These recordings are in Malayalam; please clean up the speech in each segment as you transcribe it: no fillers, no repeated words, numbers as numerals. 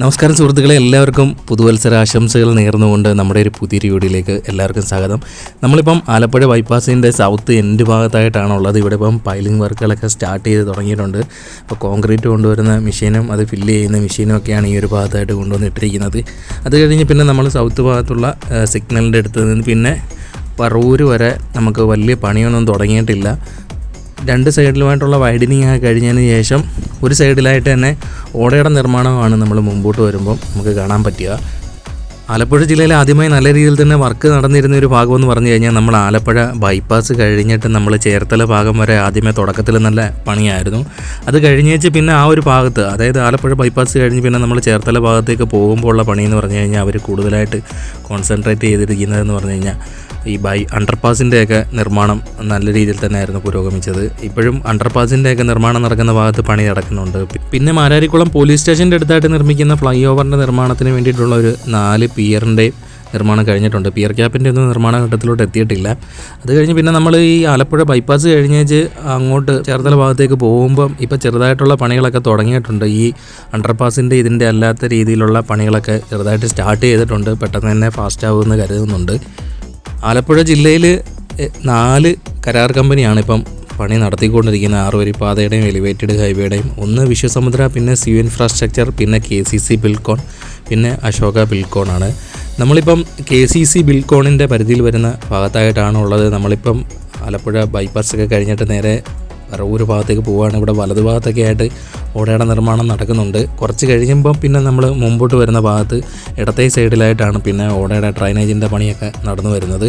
നമസ്കാരം സുഹൃത്തുക്കളെ, എല്ലാവർക്കും പുതുവത്സര ആശംസകൾ നേർന്നുകൊണ്ട് നമ്മുടെ ഒരു പുതിയൊരു വീഡിയോയിലേക്ക് എല്ലാവർക്കും സ്വാഗതം. നമ്മളിപ്പം ആലപ്പുഴ ബൈപ്പാസിൻ്റെ സൗത്ത് എൻഡ് ഭാഗത്തായിട്ടാണുള്ളത്. ഇവിടെ ഇപ്പം പൈലിംഗ് വർക്കുകളൊക്കെ സ്റ്റാർട്ട് ചെയ്ത് തുടങ്ങിയിട്ടുണ്ട്. അപ്പോൾ കോൺക്രീറ്റ് കൊണ്ടുവരുന്ന മെഷീനും അത് ഫില്ല് ചെയ്യുന്ന മെഷീനും ഒക്കെയാണ് ഈ ഒരു ഭാഗത്തായിട്ട് കൊണ്ടുവന്നിട്ടിരിക്കുന്നത്. അത് കഴിഞ്ഞ് പിന്നെ നമ്മൾ സൗത്ത് ഭാഗത്തുള്ള സിഗ്നലിൻ്റെ അടുത്ത് നിന്ന് പിന്നെ പറവൂർ വരെ നമുക്ക് വലിയ പണിയൊന്നും തുടങ്ങിയിട്ടില്ല. രണ്ട് സൈഡിലുമായിട്ടുള്ള വൈഡനിങ് ആയി കഴിഞ്ഞതിന് ശേഷം ഒരു സൈഡിലായിട്ട് തന്നെ ഓടയുടെ നിർമ്മാണമാണ് നമ്മൾ മുമ്പോട്ട് വരുമ്പം നമുക്ക് കാണാൻ പറ്റുക. ആലപ്പുഴ ജില്ലയിൽ ആദ്യമായി നല്ല രീതിയിൽ തന്നെ വർക്ക് നടന്നിരുന്ന ഒരു ഭാഗമെന്ന് പറഞ്ഞു കഴിഞ്ഞാൽ നമ്മൾ ആലപ്പുഴ ബൈപ്പാസ് കഴിഞ്ഞിട്ട് നമ്മൾ ചേർത്തല ഭാഗം വരെ ആദ്യമേ തുടക്കത്തിൽ നല്ല പണിയായിരുന്നു. അത് കഴിഞ്ഞേച്ച് പിന്നെ ആ ഒരു ഭാഗത്ത്, അതായത് ആലപ്പുഴ ബൈപ്പാസ് കഴിഞ്ഞ് പിന്നെ നമ്മൾ ചേർത്തല ഭാഗത്തേക്ക് പോകുമ്പോൾ ഉള്ള പണി എന്ന് പറഞ്ഞു കഴിഞ്ഞാൽ അവർ കൂടുതലായിട്ട് കോൺസെൻട്രേറ്റ് ചെയ്തിരിക്കുന്നതെന്ന് പറഞ്ഞു കഴിഞ്ഞാൽ ഈ അണ്ടർപാസിൻ്റെയൊക്കെ നിർമ്മാണം നല്ല രീതിയിൽ തന്നെയായിരുന്നു പുരോഗമിച്ചത്. ഇപ്പോഴും അണ്ടർപാസിൻ്റെയൊക്കെ നിർമ്മാണം നടക്കുന്ന ഭാഗത്ത് പണി നടക്കുന്നുണ്ട്. പിന്നെ മാരാരിക്കുളം പോലീസ് സ്റ്റേഷൻ്റെ അടുത്തായിട്ട് നിർമ്മിക്കുന്ന ഫ്ലൈ ഓവറിൻ്റെ നിർമ്മാണത്തിന് വേണ്ടിയിട്ടുള്ള ഒരു 4 പിയറിൻ്റെ നിർമ്മാണം കഴിഞ്ഞിട്ടുണ്ട്. പിയർ ക്യാപ്പിൻ്റെ ഒന്നും നിർമ്മാണ ഘട്ടത്തിലോട്ട് എത്തിയിട്ടില്ല. അത് കഴിഞ്ഞ് പിന്നെ നമ്മൾ ഈ ആലപ്പുഴ ബൈപ്പാസ് കഴിഞ്ഞേച്ച് അങ്ങോട്ട് ചേർത്തല ഭാഗത്തേക്ക് പോകുമ്പം ഇപ്പോൾ ചെറുതായിട്ടുള്ള പണികളൊക്കെ തുടങ്ങിയിട്ടുണ്ട്. ഈ അണ്ടർപാസിൻ്റെ ഇതിൻ്റെ അല്ലാത്ത രീതിയിലുള്ള പണികളൊക്കെ ചെറുതായിട്ട് സ്റ്റാർട്ട് ചെയ്തിട്ടുണ്ട്. പെട്ടെന്ന് തന്നെ ഫാസ്റ്റ് ആകുമെന്ന് കരുതുന്നുണ്ട്. ആലപ്പുഴ ജില്ലയിൽ 4 കരാർ കമ്പനിയാണ് ഇപ്പം പണി നടത്തിക്കൊണ്ടിരിക്കുന്ന 6 വരിപ്പാതയുടെയും എലിവേറ്റഡ് ഹൈവേയുടെയും. ഒന്ന് വിശ്വസമുദ്ര, പിന്നെ സിയു ഇൻഫ്രാസ്ട്രക്ചർ, പിന്നെ KCC ബിൽക്കോൺ, പിന്നെ അശോക ബിൽക്കോൺ ആണ്. നമ്മളിപ്പം KCC ബിൽക്കോണിൻ്റെ പരിധിയിൽ വരുന്ന ഭാഗത്തായിട്ടാണ് ഉള്ളത്. നമ്മളിപ്പം ആലപ്പുഴ ബൈപ്പാസൊക്കെ കഴിഞ്ഞിട്ട് നേരെ പറവൂർ ഭാഗത്തേക്ക് പോവുകയാണ്. ഇവിടെ വലതു ഭാഗത്തൊക്കെ ആയിട്ട് ഓടയുടെ നിർമ്മാണം നടക്കുന്നുണ്ട്. കുറച്ച് കഴിയുമ്പം പിന്നെ നമ്മൾ മുമ്പോട്ട് വരുന്ന ഭാഗത്ത് ഇടത്തെ സൈഡിലായിട്ടാണ് പിന്നെ ഓടയുടെ ഡ്രൈനേജിൻ്റെ പണിയൊക്കെ നടന്നു വരുന്നത്.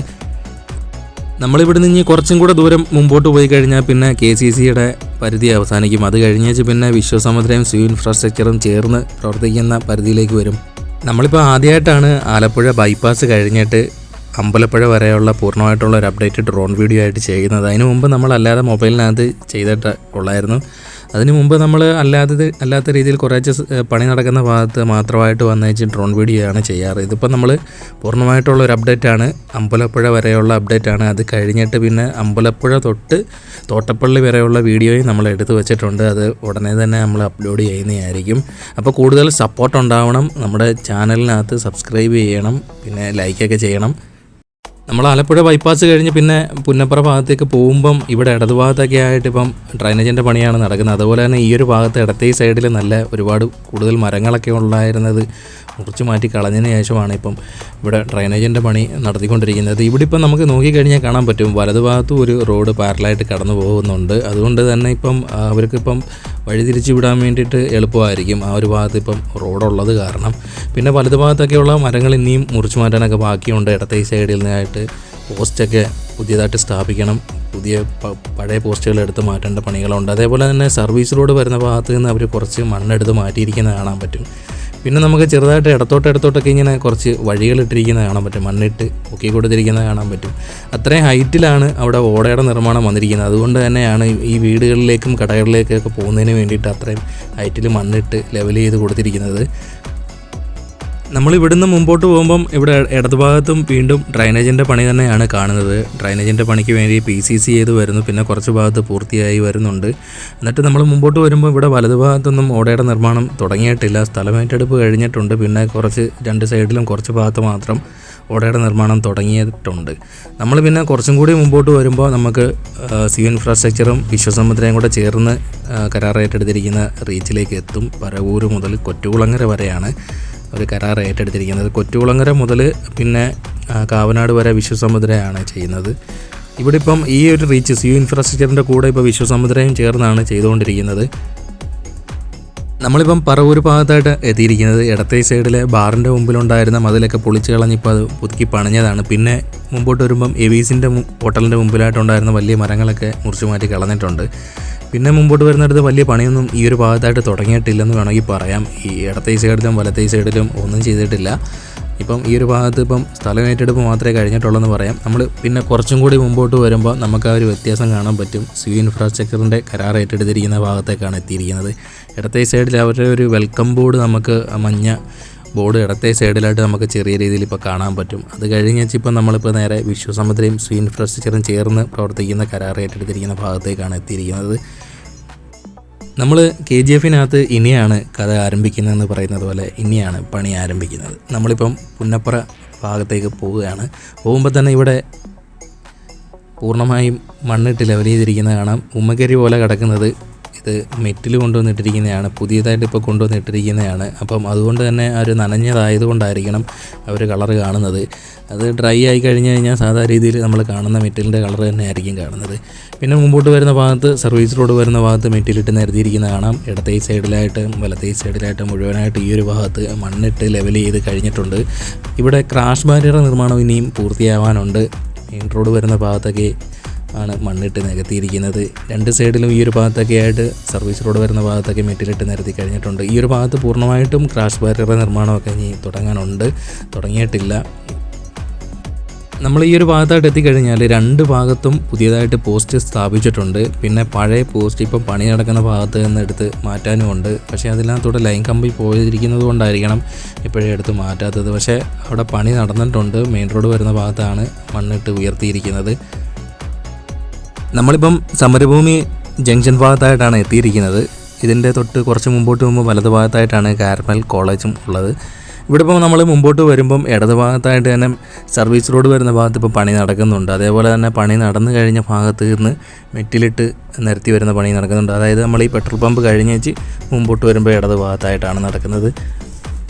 നമ്മളിവിടെ നിന്ന് കുറച്ചും കൂടെ ദൂരം മുമ്പോട്ട് പോയി കഴിഞ്ഞാൽ പിന്നെ KCCയുടെ പരിധി അവസാനിക്കും. അത് കഴിഞ്ഞേച്ച് പിന്നെ വിശ്വസമുദ്രയും സിയു ഇൻഫ്രാസ്ട്രക്ചറും ചേർന്ന് പ്രവർത്തിക്കുന്ന പരിധിയിലേക്ക് വരും. നമ്മളിപ്പോൾ ആദ്യമായിട്ടാണ് ആലപ്പുഴ ബൈപ്പാസ് കഴിഞ്ഞിട്ട് അമ്പലപ്പുഴ വരെയുള്ള പൂർണ്ണമായിട്ടുള്ള ഒരു അപ്ഡേറ്റ് ഡ്രോൺ വീഡിയോ ആയിട്ട് ചെയ്യുന്നത്. അതിന് മുമ്പ് നമ്മളല്ലാതെ മൊബൈലിനകത്ത് ചെയ്തിട്ട് ഉള്ളായിരുന്നു. അതിന് മുമ്പ് നമ്മൾ അല്ലാത്ത രീതിയിൽ കുറച്ച് പണി നടക്കുന്ന ഭാഗത്ത് മാത്രമായിട്ട് വന്നേച്ച് ഡ്രോൺ വീഡിയോ ആണ് ചെയ്യാറ്. ഇതിപ്പോൾ നമ്മൾ പൂർണ്ണമായിട്ടുള്ള ഒരു അപ്ഡേറ്റാണ്, അമ്പലപ്പുഴ വരെയുള്ള അപ്ഡേറ്റാണ്. അത് കഴിഞ്ഞിട്ട് പിന്നെ അമ്പലപ്പുഴ തൊട്ട് തോട്ടപ്പള്ളി വരെയുള്ള വീഡിയോയും നമ്മൾ എടുത്തു വെച്ചിട്ടുണ്ട്. അത് ഉടനെ തന്നെ നമ്മൾ അപ്ലോഡ് ചെയ്യുന്നതായിരിക്കും. അപ്പോൾ കൂടുതൽ സപ്പോർട്ട് ഉണ്ടാവണം. നമ്മുടെ ചാനലിനകത്ത് സബ്സ്ക്രൈബ് ചെയ്യണം, പിന്നെ ലൈക്കൊക്കെ ചെയ്യണം. നമ്മൾ ആലപ്പുഴ ബൈപ്പാസ് കഴിഞ്ഞ് പിന്നെ പുന്നപ്പുറ ഭാഗത്തേക്ക് പോകുമ്പം ഇവിടെ ഇടതുഭാഗത്തൊക്കെ ആയിട്ട് ഇപ്പം ഡ്രൈനേജിൻ്റെ പണിയാണ് നടക്കുന്നത്. അതുപോലെ തന്നെ ഈ ഒരു ഭാഗത്ത് ഇടത്തെ സൈഡിൽ നല്ല ഒരുപാട് കൂടുതൽ മരങ്ങളൊക്കെ ഉണ്ടായിരുന്നത് മുറിച്ച് മാറ്റി കളഞ്ഞതിന് ശേഷമാണ് ഇപ്പം ഇവിടെ ഡ്രൈനേജിൻ്റെ പണി നടത്തിക്കൊണ്ടിരിക്കുന്നത്. ഇവിടെ ഇപ്പം നമുക്ക് നോക്കിക്കഴിഞ്ഞാൽ കാണാൻ പറ്റും വലതുഭാഗത്തും ഒരു റോഡ് പാരലായിട്ട് കടന്നു പോകുന്നുണ്ട്. അതുകൊണ്ട് തന്നെ ഇപ്പം അവർക്കിപ്പം വഴിതിരിച്ച് വിടാൻ വേണ്ടിയിട്ട് എളുപ്പമായിരിക്കും ആ ഒരു ഭാഗത്ത് ഇപ്പം റോഡുള്ളത് കാരണം. പിന്നെ വലതുഭാഗത്തൊക്കെയുള്ള മരങ്ങൾ ഇനിയും മുറിച്ച് മാറ്റാനൊക്കെ ബാക്കിയുണ്ട്. ഇടത്തെ സൈഡിൽ നിന്നായിട്ട് പോസ്റ്റൊക്കെ പുതിയതായിട്ട് സ്ഥാപിക്കണം. പുതിയ പഴയ പോസ്റ്റുകൾ എടുത്ത് മാറ്റേണ്ട പണികളുണ്ട്. അതേപോലെ തന്നെ സർവീസ് റോഡ് വരുന്ന ഭാഗത്ത് നിന്ന് അവർ കുറച്ച് മണ്ണെടുത്ത് മാറ്റിയിരിക്കുന്നത് കാണാൻ പറ്റും. പിന്നെ നമുക്ക് ചെറുതായിട്ട് ഇടത്തോട്ടൊക്കെ ഇങ്ങനെ കുറച്ച് വഴികളിട്ടിരിക്കുന്നത് കാണാൻ പറ്റും. മണ്ണിട്ട് പൊക്കി കൊടുത്തിരിക്കുന്നത് കാണാൻ പറ്റും. അത്രയും ഹൈറ്റിലാണ് അവിടെ ഓടയുടെ നിർമ്മാണം വന്നിരിക്കുന്നത്. അതുകൊണ്ട് തന്നെയാണ് ഈ വീടുകളിലേക്കും കടകളിലേക്കൊക്കെ പോകുന്നതിന് വേണ്ടിയിട്ട് അത്രയും ഹൈറ്റിൽ മണ്ണിട്ട് ലെവൽ ചെയ്ത് കൊടുത്തിരിക്കുന്നത്. നമ്മളിവിടുന്ന് മുമ്പോട്ട് പോകുമ്പം ഇവിടെ ഇടതുഭാഗത്തും വീണ്ടും ഡ്രൈനേജിൻ്റെ പണി തന്നെയാണ് കാണുന്നത്. ഡ്രൈനേജിൻ്റെ പണിക്ക് വേണ്ടി PCC ചെയ്ത് വരുന്നു. പിന്നെ കുറച്ച് ഭാഗത്ത് പൂർത്തിയായി വരുന്നുണ്ട്. എന്നിട്ട് നമ്മൾ മുമ്പോട്ട് വരുമ്പോൾ ഇവിടെ വലതുഭാഗത്തൊന്നും ഓടയുടെ നിർമ്മാണം തുടങ്ങിയിട്ടില്ല. സ്ഥലമേറ്റെടുപ്പ് കഴിഞ്ഞിട്ടുണ്ട്. പിന്നെ കുറച്ച് 2 സൈഡിലും കുറച്ച് ഭാഗത്ത് മാത്രം ഓടയുടെ നിർമ്മാണം തുടങ്ങിയിട്ടുണ്ട്. നമ്മൾ പിന്നെ കുറച്ചും കൂടി മുമ്പോട്ട് വരുമ്പോൾ നമുക്ക് സിയു ഇൻഫ്രാസ്ട്രക്ചറും വിശ്വസമുദ്രയും കൂടെ ചേർന്ന് കരാർ ഏറ്റെടുത്തിരിക്കുന്ന റീച്ചിലേക്ക് എത്തും. പറവൂർ മുതൽ കൊറ്റുകുളങ്ങര വരെയാണ് ഒരു കരാർ ഏറ്റെടുത്തിരിക്കുന്നത്. കൊറ്റുകുളങ്ങര മുതൽ പിന്നെ കാവനാട് വരെ വിശ്വസമുദ്രയാണ് ചെയ്യുന്നത്. ഇവിടെ ഇപ്പം ഈ ഒരു റീച്ച് സിയു ഇൻഫ്രാസ്ട്രക്ചറിൻ്റെ കൂടെ ഇപ്പോൾ വിശ്വസമുദ്രയും ചേർന്നാണ് ചെയ്തുകൊണ്ടിരിക്കുന്നത്. നമ്മളിപ്പം പറവൂർ ഭാഗത്തായിട്ട് എത്തിയിരിക്കുന്നത്. ഇടത്തെ സൈഡിലെ ബാറിൻ്റെ മുമ്പിലുണ്ടായിരുന്ന മതിലൊക്കെ പൊളിച്ച് കളഞ്ഞിപ്പോൾ അത് പുതുക്കി പണിഞ്ഞതാണ്. പിന്നെ മുമ്പോട്ട് വരുമ്പം എവീസിൻ്റെ ഹോട്ടലിൻ്റെ മുമ്പിലായിട്ടുണ്ടായിരുന്ന വലിയ മരങ്ങളൊക്കെ മുറിച്ച് മാറ്റി കളഞ്ഞിട്ടുണ്ട്. പിന്നെ മുമ്പോട്ട് വരുന്നിടത്ത് വലിയ പണിയൊന്നും ഈ ഒരു ഭാഗത്തായിട്ട് തുടങ്ങിയിട്ടില്ലെന്ന് വേണമെങ്കിൽ പറയാം. ഈ ഇടത്തെ സൈഡിലും വലത്തെ സൈഡിലും ഒന്നും ചെയ്തിട്ടില്ല. ഇപ്പം ഈ ഒരു ഭാഗത്ത് ഇപ്പം സ്ഥലം ഏറ്റെടുപ്പ് മാത്രമേ കഴിഞ്ഞിട്ടുള്ളൂ പറയാം. നമ്മൾ പിന്നെ കുറച്ചും കൂടി മുമ്പോട്ട് വരുമ്പോൾ നമുക്ക് ആ ഒരു വ്യത്യാസം കാണാൻ പറ്റും. സിയു ഇൻഫ്രാസ്ട്രക്ചറിൻ്റെ കരാർ ഏറ്റെടുത്തിരിക്കുന്ന ഭാഗത്തേക്കാണ് എത്തിയിരിക്കുന്നത്. ഇടത്തെ സൈഡിൽ അവരുടെ ഒരു വെൽക്കം ബോർഡ്, നമുക്ക് മഞ്ഞ ബോർഡ് ഇടത്തെ സൈഡിലായിട്ട് നമുക്ക് ചെറിയ രീതിയിൽ ഇപ്പോൾ കാണാൻ പറ്റും. അത് കഴിഞ്ഞ് ഇപ്പം നമ്മളിപ്പോൾ നേരെ വിശ്വസമുദ്രയും സിയു ഇൻഫ്രാസ്ട്രക്ചറും ചേർന്ന് പ്രവർത്തിക്കുന്ന കരാർ ഏറ്റെടുത്തിരിക്കുന്ന ഭാഗത്തേക്കാണ് എത്തിയിരിക്കുന്നത്. നമ്മൾ KGF-നകത്ത് ഇനിയാണ് കഥ ആരംഭിക്കുന്നതെന്ന് പറയുന്നത് പോലെ ഇനിയാണ് പണി ആരംഭിക്കുന്നത്. നമ്മളിപ്പം പുന്നപ്പറ ഭാഗത്തേക്ക് പോവുകയാണ്. പോകുമ്പോൾ തന്നെ ഇവിടെ പൂർണ്ണമായും മണ്ണിട്ട് ലെവൽ ചെയ്തിരിക്കുന്നത് കാണാം. ഉമ്മക്കരി പോലെ കിടക്കുന്നത് ഇത് മെറ്റിൽ കൊണ്ടുവന്നിട്ടിരിക്കുന്നതാണ്, പുതിയതായിട്ട് ഇപ്പോൾ കൊണ്ടുവന്നിട്ടിരിക്കുന്നതാണ്. അപ്പം അതുകൊണ്ട് തന്നെ ഒരു നനഞ്ഞതായതുകൊണ്ടായിരിക്കണം അവർ കളറ് കാണുന്നത്. അത് ഡ്രൈ ആയി കഴിഞ്ഞ് കഴിഞ്ഞാൽ സാധാരണ രീതിയിൽ നമ്മൾ കാണുന്ന മെറ്റലിൻ്റെ കളർ തന്നെ ആയിരിക്കും കാണുന്നത്. പിന്നെ മുമ്പോട്ട് വരുന്ന ഭാഗത്ത് സർവീസ് റോഡ് വരുന്ന ഭാഗത്ത് മെറ്റിലിട്ട് നിരത്തിയിരിക്കുന്ന കാണാം. ഇടത്തെ സൈഡിലായിട്ടും വലത്തെ സൈഡിലായിട്ടും മുഴുവനായിട്ട് ഈ ഒരു ഭാഗത്ത് മണ്ണിട്ട് ലെവൽ ചെയ്ത് കഴിഞ്ഞിട്ടുണ്ട്. ഇവിടെ ക്രാഷ് ബാരിയർ നിർമ്മാണം ഇനിയും പൂർത്തിയാവാനുണ്ട്. മെയിൻ റോഡ് വരുന്ന ഭാഗത്തൊക്കെ ആണ് മണ്ണിട്ട് നികത്തിയിരിക്കുന്നത്. രണ്ട് സൈഡിലും ഈ ഒരു ഭാഗത്തൊക്കെ ആയിട്ട് സർവീസ് റോഡ് വരുന്ന ഭാഗത്തൊക്കെ മെറ്റിലിട്ട് നിരത്തി കഴിഞ്ഞിട്ടുണ്ട്. ഈ ഒരു ഭാഗത്ത് പൂർണ്ണമായിട്ടും ക്രാഷ് ബാരിയർ നിർമ്മാണമൊക്കെ ഇനി തുടങ്ങിയിട്ടില്ല. നമ്മൾ ഈ ഒരു ഭാഗത്തായിട്ട് എത്തിക്കഴിഞ്ഞാൽ രണ്ട് ഭാഗത്തും പുതിയതായിട്ട് പോസ്റ്റ് സ്ഥാപിച്ചിട്ടുണ്ട്. പിന്നെ പഴയ പോസ്റ്റ് ഇപ്പം പണി നടക്കുന്ന ഭാഗത്ത് നിന്ന് എടുത്ത് മാറ്റാനുമുണ്ട്. പക്ഷേ അതിനകത്തൂടെ ലൈൻ കമ്പി പോയിരിക്കുന്നത് കൊണ്ടായിരിക്കണം ഇപ്പോഴേ എടുത്ത് മാറ്റാത്തത്. പക്ഷേ അവിടെ പണി നടന്നിട്ടുണ്ട്. മെയിൻ റോഡ് വരുന്ന ഭാഗത്താണ് മണ്ണിട്ട് ഉയർത്തിയിരിക്കുന്നത്. നമ്മളിപ്പം സമരഭൂമി ജംഗ്ഷൻ ഭാഗത്തായിട്ടാണ് എത്തിയിരിക്കുന്നത്. ഇതിൻ്റെ തൊട്ട് കുറച്ച് മുമ്പോട്ട് പോകുമ്പോൾ വലത് ഭാഗത്തായിട്ടാണ് കാർമൽ കോളേജും ഉള്ളത്. ഇവിടെ ഇപ്പോൾ നമ്മൾ മുമ്പോട്ട് വരുമ്പം ഇടത് ഭാഗത്തായിട്ട് തന്നെ സർവീസ് റോഡ് വരുന്ന ഭാഗത്ത് ഇപ്പോൾ പണി നടക്കുന്നുണ്ട്. അതേപോലെ തന്നെ പണി നടന്നു കഴിഞ്ഞ ഭാഗത്ത് നിന്ന് മെറ്റിലിട്ട് നിരത്തി വരുന്ന പണി നടക്കുന്നുണ്ട്. അതായത് നമ്മൾ ഈ പെട്രോൾ പമ്പ് കഴിഞ്ഞേച്ച് മുമ്പോട്ട് വരുമ്പോൾ ഇടത് ഭാഗത്തായിട്ടാണ് നടക്കുന്നത്.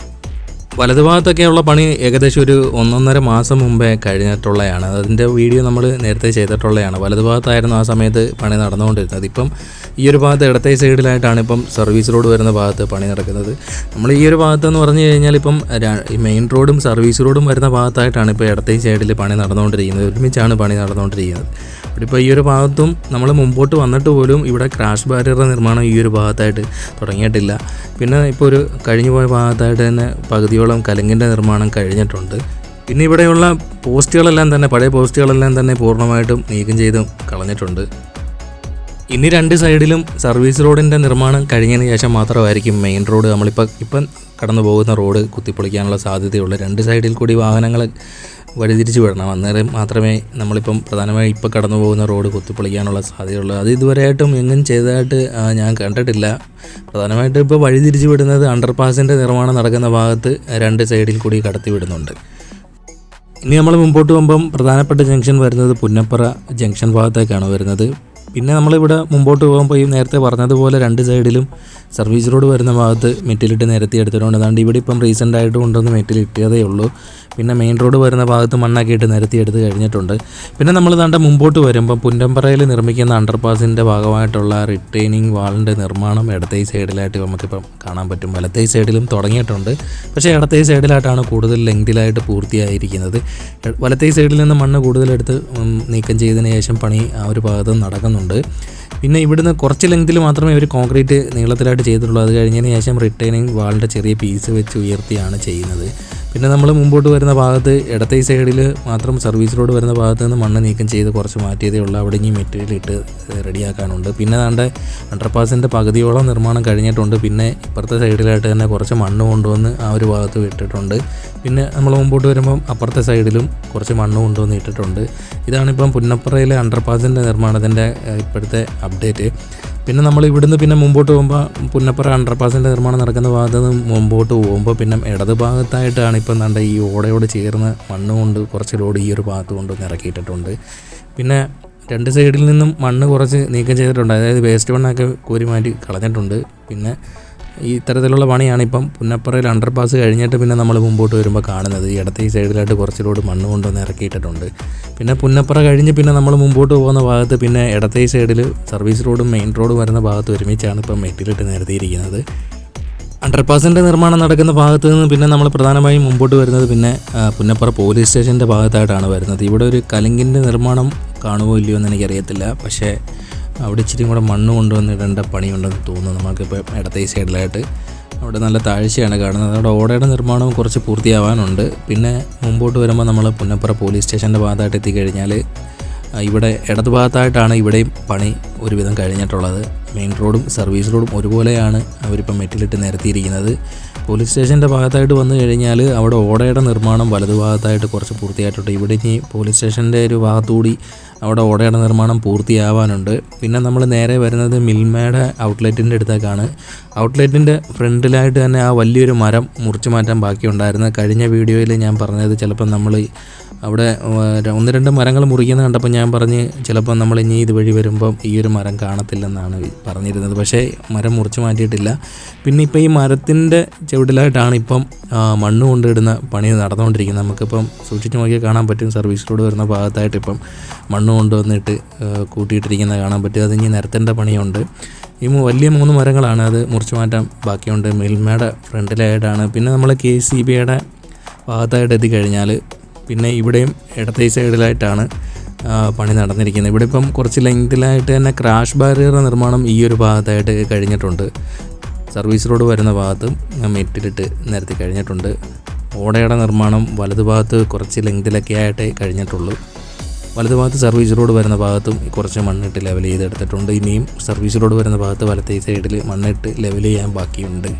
വലതുഭാഗത്തൊക്കെയുള്ള പണി ഏകദേശം ഒരു 1.5 മാസം മുമ്പേ കഴിഞ്ഞിട്ടുള്ളതാണ്. അതിൻ്റെ വീഡിയോ നമ്മൾ നേരത്തെ ചെയ്തിട്ടുള്ളതാണ്. വലതുഭാഗത്തായിരുന്നു ആ സമയത്ത് പണി നടന്നുകൊണ്ടിരുന്നത്. ഇപ്പം ഈ ഒരു ഭാഗത്ത് ഇടത്തെ സൈഡിലായിട്ടാണ് ഇപ്പം സർവീസ് റോഡ് വരുന്ന ഭാഗത്ത് പണി നടക്കുന്നത്. നമ്മൾ ഈ ഒരു ഭാഗത്തെന്ന് പറഞ്ഞു കഴിഞ്ഞാൽ ഇപ്പം മെയിൻ റോഡും സർവീസ് റോഡും വരുന്ന ഭാഗത്തായിട്ടാണ് ഇപ്പോൾ ഇടത്തെ സൈഡിൽ പണി നടന്നുകൊണ്ടിരിക്കുന്നത്. ഒരുമിച്ചാണ് പണി നടന്നുകൊണ്ടിരിക്കുന്നത്. ഇവിടെ ഇപ്പോൾ ഈ ഒരു ഭാഗത്തും നമ്മൾ മുമ്പോട്ട് വന്നിട്ട് പോലും ഇവിടെ ക്രാഷ് ബാരിയർ നിർമ്മാണം ഈ ഒരു ഭാഗത്തായിട്ട് തുടങ്ങിയിട്ടില്ല. പിന്നെ ഇപ്പോൾ ഒരു കഴിഞ്ഞു പോയ ഭാഗത്തായിട്ട് തന്നെ പകുതിയോളം കലുങ്കിൻ്റെ നിർമ്മാണം കഴിഞ്ഞിട്ടുണ്ട്. പിന്നെ ഇവിടെയുള്ള പോസ്റ്റുകളെല്ലാം തന്നെ പഴയ പോസ്റ്റുകളെല്ലാം തന്നെ പൂർണ്ണമായിട്ടും നീക്കം ചെയ്ത് കളഞ്ഞിട്ടുണ്ട്. ഇനി രണ്ട് സൈഡിലും സർവീസ് റോഡിൻ്റെ നിർമ്മാണം കഴിഞ്ഞതിന് ശേഷം മാത്രമായിരിക്കും മെയിൻ റോഡ് ഇപ്പം കടന്നു പോകുന്ന റോഡ് കുത്തിപ്പൊളിക്കാനുള്ള സാധ്യതയുള്ളൂ. രണ്ട് സൈഡിൽ കൂടി വാഹനങ്ങൾ വഴിതിരിച്ച് വിടണം. അന്നേരം മാത്രമേ നമ്മളിപ്പം പ്രധാനമായും ഇപ്പോൾ കടന്നു പോകുന്ന റോഡ് കുത്തിപ്പൊളിക്കാനുള്ള സാധ്യതയുള്ളൂ. അത് ഇതുവരെയായിട്ടും എങ്ങും ചെയ്തതായിട്ട് ഞാൻ കണ്ടിട്ടില്ല. പ്രധാനമായിട്ടും ഇപ്പോൾ വഴിതിരിച്ച് വിടുന്നത് അണ്ടർപാസിൻ്റെ നിർമ്മാണം നടക്കുന്ന ഭാഗത്ത് രണ്ട് സൈഡിൽ കൂടി കടത്തി വിടുന്നുണ്ട്. ഇനി നമ്മൾ മുമ്പോട്ട് പോകുമ്പം പ്രധാനപ്പെട്ട ജംഗ്ഷൻ വരുന്നത് പുന്നപ്പറ ജംഗ്ഷൻ ഭാഗത്തേക്കാണ് വരുന്നത്. പിന്നെ നമ്മളിവിടെ മുമ്പോട്ട് പോകുമ്പോൾ ഈ നേരത്തെ പറഞ്ഞതുപോലെ രണ്ട് സൈഡിലും സർവീസ് റോഡ് വരുന്ന ഭാഗത്ത് മെറ്റിലിട്ട് നിരത്തി എടുത്തിട്ടുണ്ട്. അതുകൊണ്ട് ഇവിടെ ഇപ്പം റീസെൻ്റായിട്ട് കൊണ്ടുവന്ന് മെറ്റിലിട്ടതേ ഉള്ളൂ. പിന്നെ മെയിൻ റോഡ് വരുന്ന ഭാഗത്ത് മണ്ണൊക്കെ ഇട്ട് നിരത്തി എടുത്ത് കഴിഞ്ഞിട്ടുണ്ട്. പിന്നെ നമ്മൾ ദാണ്ട മുമ്പോട്ട് വരുമ്പം പുന്നമ്പറയിൽ നിർമ്മിക്കുന്ന അണ്ടർപാസിൻ്റെ ഭാഗമായിട്ടുള്ള റിട്ടൈനിങ് വാളിൻ്റെ നിർമ്മാണം ഇടത്തെ സൈഡിലായിട്ട് നമുക്കിപ്പം കാണാൻ പറ്റും. വലത്തെ സൈഡിലും തുടങ്ങിയിട്ടുണ്ട്. പക്ഷേ ഇടത്തെ സൈഡിലായിട്ടാണ് കൂടുതൽ ലെങ്തിലായിട്ട് പൂർത്തിയായിരിക്കുന്നത്. വലത്തെ സൈഡിൽ നിന്ന് മണ്ണ് കൂടുതലെടുത്ത് നീക്കം ചെയ്തതിന് ശേഷം പണി ആ ഒരു ഭാഗത്ത് നടക്കുന്നുണ്ട്. പിന്നെ ഇവിടുന്ന് കുറച്ച് ലെങ്തിൽ മാത്രമേ ഒരു കോൺക്രീറ്റ് നീളത്തിലായിട്ട് ചെയ്തിട്ടുള്ളൂ. അത് കഴിഞ്ഞതിന് ശേഷം റിട്ടൈനിങ് വാളിൻ്റെ ചെറിയ പീസ് വെച്ച് ഉയർത്തിയാണ് ചെയ്യുന്നത്. പിന്നെ നമ്മൾ മുമ്പോട്ട് വരുന്ന ഭാഗത്ത് ഇടത്തെ സൈഡിൽ മാത്രം സർവീസ് റോഡ് വരുന്ന ഭാഗത്ത് നിന്ന് മണ്ണ് നീക്കം ചെയ്ത് കുറച്ച് മാറ്റിയതേ ഉള്ളൂ. അവിടെ ഇനി മെറ്റീരിയൽ ഇട്ട് റെഡിയാക്കാനുണ്ട്. പിന്നെ ദാണ്ടെ അണ്ടർപാസിൻ്റെ പകുതിയോളം നിർമ്മാണം കഴിഞ്ഞിട്ടുണ്ട്. പിന്നെ ഇപ്പുറത്തെ സൈഡിലായിട്ട് തന്നെ കുറച്ച് മണ്ണ് കൊണ്ടുവന്ന് ആ ഒരു ഭാഗത്ത് ഇട്ടിട്ടുണ്ട്. പിന്നെ നമ്മൾ മുമ്പോട്ട് വരുമ്പം അപ്പുറത്തെ സൈഡിലും കുറച്ച് മണ്ണ് കൊണ്ടുവന്ന് ഇട്ടിട്ടുണ്ട്. ഇതാണിപ്പം പുന്നപ്പറയിലെ അണ്ടർപാസിൻ്റെ നിർമ്മാണത്തിൻ്റെ ഇപ്പോഴത്തെ അപ്ഡേറ്റ്. പിന്നെ നമ്മൾ ഇവിടുന്ന് പിന്നെ മുമ്പോട്ട് പോകുമ്പോൾ പുന്നപ്പറ അണ്ടർപാസിൻ്റെ നിർമ്മാണം നടക്കുന്ന ഭാഗത്ത് നിന്ന് മുമ്പോട്ട് പോകുമ്പോൾ പിന്നെ ഇടത് ഭാഗത്തായിട്ടാണ് ഇപ്പം എന്താണ്ട് ഈ ഓടയോട് ചേർന്ന് മണ്ണ് കൊണ്ട് കുറച്ച് ലോഡ് ഈ ഒരു ഭാഗത്ത് കൊണ്ടുവന്ന് ഇറക്കിയിട്ടിട്ടുണ്ട്. പിന്നെ രണ്ട് സൈഡിൽ നിന്നും മണ്ണ് കുറച്ച് നീക്കം ചെയ്തിട്ടുണ്ട്. അതായത് വേസ്റ്റ് മണ്ണൊക്കെ കോരി മാറ്റി കളഞ്ഞിട്ടുണ്ട്. പിന്നെ ഈ ഇത്തരത്തിലുള്ള പണിയാണ് ഇപ്പം പുന്നപ്പറയിൽ അണ്ടർപാസ് കഴിഞ്ഞിട്ട് പിന്നെ നമ്മൾ മുമ്പോട്ട് വരുമ്പോൾ കാണുന്നത്. ഈ ഇടത്തെ ഈ സൈഡിലായിട്ട് കുറച്ച് ലോഡ് മണ്ണ് കൊണ്ടുവന്ന് ഇറക്കിയിട്ടിട്ടുണ്ട്. പിന്നെ പുന്നപ്പറ കഴിഞ്ഞ് പിന്നെ നമ്മൾ മുമ്പോട്ട് പോകുന്ന ഭാഗത്ത് പിന്നെ ഇടത്തെ സൈഡിൽ സർവീസ് റോഡും മെയിൻ റോഡും വരുന്ന ഭാഗത്ത് ഒരുമിച്ചാണ് ഇപ്പം മെറ്റിലിട്ട് നിരത്തിയിരിക്കുന്നത്. അണ്ടർപാസിൻ്റെ നിർമ്മാണം നടക്കുന്ന ഭാഗത്ത് നിന്ന് പിന്നെ നമ്മൾ പ്രധാനമായും മുമ്പോട്ട് വരുന്നത് പിന്നെ പുന്നപ്പറ പോലീസ് സ്റ്റേഷൻ്റെ ഭാഗത്തായിട്ടാണ് വരുന്നത്. ഇവിടെ ഒരു കലുങ്കിൻ്റെ നിർമ്മാണം കാണുമോ ഇല്ലയോ എന്ന് എനിക്കറിയത്തില്ല. പക്ഷേ അവിടെ ഇച്ചിരി കൂടെ മണ്ണ് കൊണ്ടുവന്നിടേണ്ട പണിയുണ്ടെന്ന് തോന്നുന്നു. നമുക്കിപ്പോൾ ഇടത്തെ സൈഡിലായിട്ട് അവിടെ നല്ല താഴ്ചയാണ് കാണുന്നത്. അവിടെ ഓടയുടെ നിർമ്മാണവും കുറച്ച് പൂർത്തിയാവാനുണ്ട്. പിന്നെ മുമ്പോട്ട് വരുമ്പോൾ നമ്മൾ പുന്നപ്പറ പോലീസ് സ്റ്റേഷൻ്റെ ഭാഗത്തായിട്ട് എത്തിക്കഴിഞ്ഞാൽ ഇവിടെ ഇടത് ഭാഗത്തായിട്ടാണ് ഇവിടെയും പണി ഒരുവിധം കഴിഞ്ഞിട്ടുള്ളത്. മെയിൻ റോഡും സർവീസ് റോഡും ഒരുപോലെയാണ് അവരിപ്പം മെറ്റിലിട്ട് നിരത്തിയിരിക്കുന്നത്. പോലീസ് സ്റ്റേഷൻ്റെ ഭാഗത്തായിട്ട് വന്നു കഴിഞ്ഞാൽ അവിടെ ഓടയുടെ നിർമ്മാണം വലതുഭാഗത്തായിട്ട് കുറച്ച് പൂർത്തിയായിട്ടുണ്ട്. ഇവിടെ ഇനി പോലീസ് സ്റ്റേഷൻ്റെ ഒരു ഭാഗത്തുകൂടി അവിടെ ഓടയുടെ നിർമ്മാണം പൂർത്തിയാവാനുണ്ട്. പിന്നെ നമ്മൾ നേരെ വരുന്നത് മിൽമയുടെ ഔട്ട്ലെറ്റിൻ്റെ അടുത്തേക്കാണ്. ഔട്ട്ലെറ്റിൻ്റെ ഫ്രണ്ടിലായിട്ട് തന്നെ ആ വലിയൊരു മരം മുറിച്ച് മാറ്റാൻ ബാക്കിയുണ്ടായിരുന്നു. കഴിഞ്ഞ വീഡിയോയിൽ ഞാൻ പറഞ്ഞത് ചിലപ്പോൾ നമ്മൾ അവിടെ 1-2 മരങ്ങൾ മുറിക്കുന്നത് കണ്ടപ്പോൾ ഞാൻ പറഞ്ഞ് ചിലപ്പോൾ നമ്മൾ ഇനി ഇതുവഴി വരുമ്പം ഈ ഒരു മരം കാണത്തില്ലെന്നാണ് പറഞ്ഞിരുന്നത്. പക്ഷേ മരം മുറിച്ച് മാറ്റിയിട്ടില്ല. പിന്നെ ഇപ്പോൾ ഈ മരത്തിൻ്റെ ചുവട്ടിലായിട്ടാണ് ഇപ്പം മണ്ണ് കൊണ്ടിടുന്ന പണി നടന്നുകൊണ്ടിരിക്കുന്നത്. നമുക്കിപ്പം സൂക്ഷിച്ച് നോക്കിയാൽ കാണാൻ പറ്റും. സർവീസ് റോഡ് വരുന്ന ഭാഗത്തായിട്ട് ഇപ്പം മണ്ണ് കൊണ്ടുവന്നിട്ട് കൂട്ടിയിട്ടിരിക്കുന്നത് കാണാൻ പറ്റും. അതിനി നിരത്തേണ്ട പണിയുണ്ട്. ഈ വലിയ 3 മരങ്ങളാണ്, അത് മുറിച്ച് മാറ്റാൻ ബാക്കിയുണ്ട്. മിൽമയുടെ ഫ്രണ്ടിലായിട്ടാണ്. പിന്നെ നമ്മൾ KCBയുടെ ഭാഗത്തായിട്ട് എത്തിക്കഴിഞ്ഞാൽ പിന്നെ ഇവിടെയും ഇടത്തെ സൈഡിലായിട്ടാണ് പണി നടന്നിരിക്കുന്നത്. ഇവിടെ ഇപ്പം കുറച്ച് ലെങ്തിലായിട്ട് തന്നെ ക്രാഷ് ബാരിയർ നിർമ്മാണം ഈ ഒരു ഭാഗത്തായിട്ട് കഴിഞ്ഞിട്ടുണ്ട്. സർവീസ് റോഡ് വരുന്ന ഭാഗത്തും മെറ്റിലിട്ട് നിരത്തി കഴിഞ്ഞിട്ടുണ്ട്. ഓടയുടെ നിർമ്മാണം വലതുഭാഗത്ത് കുറച്ച് ലെങ്തിലൊക്കെ ആയിട്ടേ കഴിഞ്ഞിട്ടുള്ളൂ. വലതുഭാഗത്ത് സർവീസ് റോഡ് വരുന്ന ഭാഗത്തും കുറച്ച് മണ്ണിട്ട് ലെവൽ ചെയ്തെടുത്തിട്ടുണ്ട്. ഇനിയും സർവീസ് റോഡ് വരുന്ന ഭാഗത്ത് വലത്തെ സൈഡിൽ മണ്ണിട്ട് ലെവൽ ചെയ്യാൻ ബാക്കിയുണ്ട്.